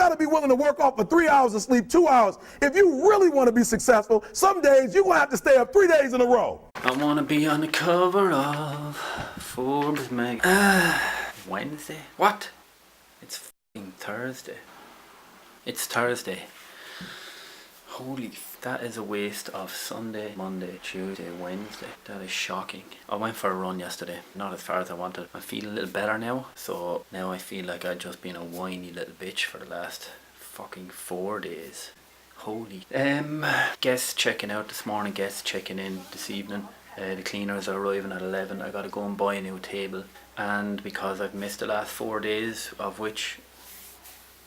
got to be willing to work off for 3 hours of sleep, 2 hours. If you really want to be successful, some days you're going to have to stay up 3 days in a row. I want to be on the cover of Forbes mag. Wednesday? What? It's f***ing Thursday. It's Thursday. Holy that is a waste of Sunday, Monday, Tuesday, Wednesday. That is shocking. I went for a run yesterday. Not as far as I wanted. I feel a little better now. So now I feel like I've just been a whiny little bitch for the last fucking 4 days. Holy. Guests checking out this morning. Guests checking in this evening. The cleaners are arriving at 11. I gotta go and buy a new table. And because I've missed the last 4 days, of which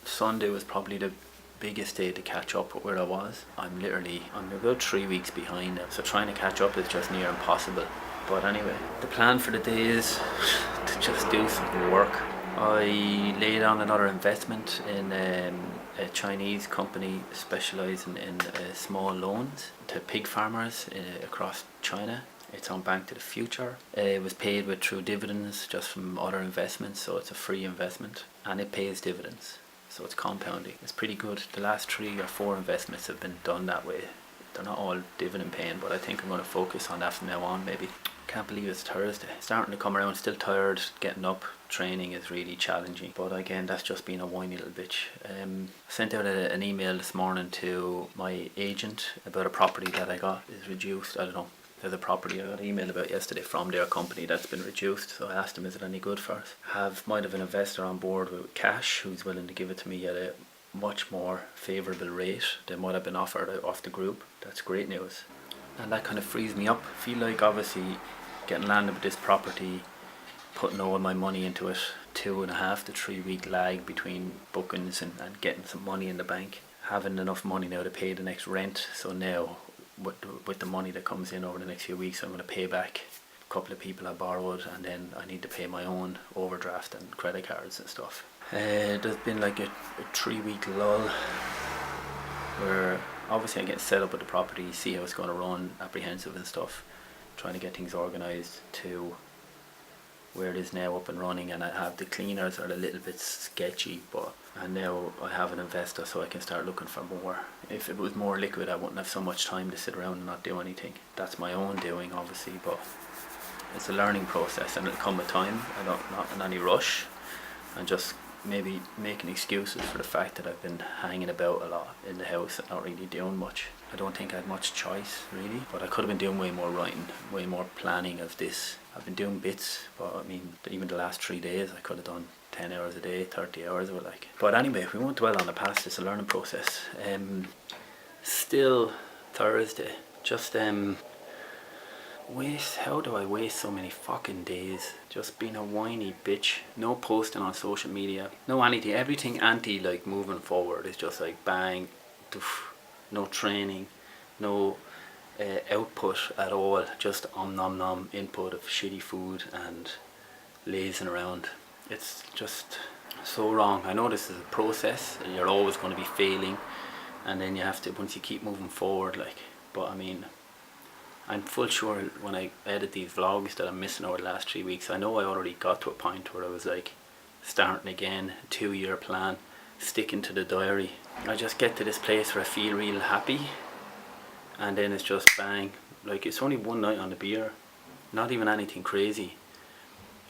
Sunday was probably the biggest day to catch up with where I was. I'm about 3 weeks behind now, so trying to catch up is just near impossible. But anyway, the plan for the day is to just do some work. I laid on another investment in a Chinese company specialising in small loans to pig farmers across China. It's on Bank to the Future. It was paid through dividends just from other investments, so it's a free investment and it pays dividends. So it's compounding. It's pretty good. The last 3 or 4 investments have been done that way. They're not all dividend paying, but I think I'm going to focus on that from now on maybe. Can't believe it's Thursday. Starting to come around, still tired. Getting up, training is really challenging. But again, that's just being a whiny little bitch. I sent out an email this morning to my agent about a property that I got is reduced. I don't know. There's a property I got an email about yesterday from their company that's been reduced, so I asked them, is it any good for us? Might have an investor on board with cash who's willing to give it to me at a much more favourable rate than what I've been offered off the group. That's great news. And that kind of frees me up. I feel like obviously getting landed with this property, putting all my money into it, 2.5 to 3 week lag between bookings and getting some money in the bank. Having enough money now to pay the next rent, so now with the money that comes in over the next few weeks, I'm going to pay back a couple of people I borrowed, and then I need to pay my own overdraft and credit cards and stuff. There's been like a 3 week lull where obviously I'm getting set up with the property, see how it's going to run, apprehensive and stuff, trying to get things organised to where it is now up and running, and I have the cleaners are a little bit sketchy, and now I have an investor so I can start looking for more. If it was more liquid I wouldn't have so much time to sit around and not do anything. That's my own doing obviously, but it's a learning process and it'll come with time. I'm not in any rush, and just maybe making excuses for the fact that I've been hanging about a lot in the house and not really doing much. I don't think I had much choice really, but I could have been doing way more writing, way more planning of this. I've been doing bits, but I mean even the last 3 days I could have done 10 hours a day, 30 hours or like. But anyway, we won't dwell on the past, it's a learning process. Still Thursday, just how do I waste so many fucking days just being a whiny bitch? No posting on social media, no anything, everything anti like moving forward is just like bang, doof, no training, no output at all, just nom nom input of shitty food and lazing around. It's just so wrong. I know this is a process and you're always going to be failing, and then you have to, once you keep moving forward, like, but I mean I'm full sure when I edit these vlogs that I'm missing over the last 3 weeks. I know I already got to a point where I was like starting again, 2-year plan, sticking to the diary. I just get to this place where I feel real happy, and then it's just bang, like it's only one night on the beer, not even anything crazy,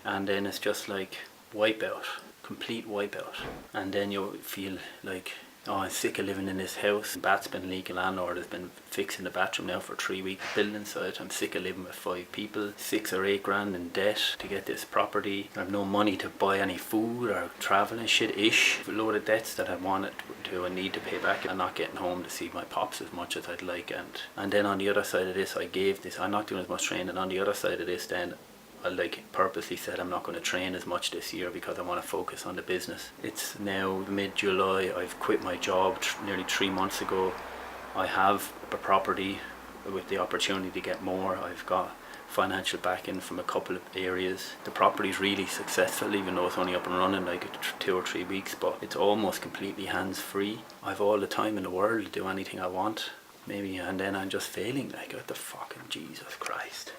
and then it's just like wipeout, complete wipeout. And then you feel like, oh, I'm sick of living in this house. Bat's been leaking, landlord has been fixing the bathroom now for 3 weeks, building site. I'm sick of living with 5 people, 6 or 8 grand in debt to get this property. I have no money to buy any food or travel and shit ish. A load of debts that I wanted to and need to pay back. I'm not getting home to see my pops as much as I'd like, and then on the other side of this I'm not doing as much training. On the other side of this then I like purposely said I'm not going to train as much this year because I want to focus on the business. It's now mid-July, I've quit my job nearly 3 months ago. I have a property with the opportunity to get more. I've got financial backing from a couple of areas. The property's really successful even though it's only up and running like 2 or 3 weeks, but it's almost completely hands-free. I've all the time in the world to do anything I want, maybe, and then I'm just failing, like what the fucking Jesus Christ.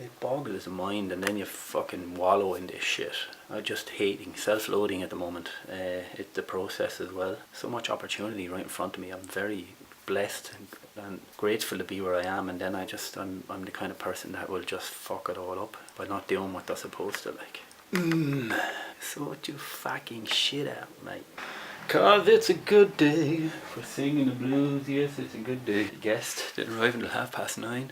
it boggles the mind, and then you fucking wallow in this shit. I'm just hating, self-loathing at the moment. It's the process as well. So much opportunity right in front of me. I'm very blessed and grateful to be where I am, and then I'm the kind of person that will just fuck it all up by not doing what they're supposed to, like. Sort you fucking shit out, mate. Cause it's a good day for singing the blues. Yes, it's a good day. The guest didn't arrive until 9:30.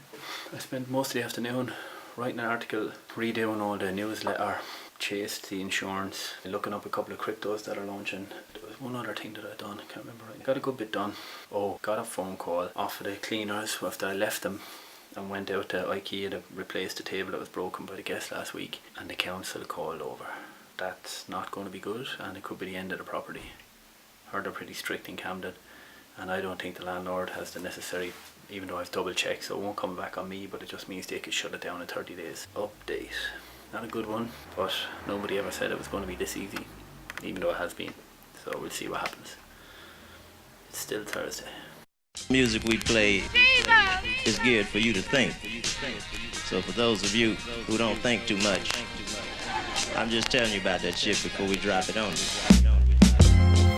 I spent most of the afternoon writing an article, redoing all the newsletter, chased the insurance, looking up a couple of cryptos that are launching. There was one other thing that I'd done, I can't remember right. Got a good bit done. Oh, got a phone call off of the cleaners after I left them and went out to IKEA to replace the table that was broken by the guest last week, and the council called over. That's not going to be good, and it could be the end of the property. Heard they're pretty strict in Camden, and I don't think the landlord has the necessary, even though I've double checked, so it won't come back on me, but it just means they could shut it down in 30 days. Update. Not a good one, but nobody ever said it was going to be this easy, even though it has been. So we'll see what happens. It's still Thursday. Music we play is geared for you to think. So for those of you who don't think too much, I'm just telling you about that shit before we drop it on you.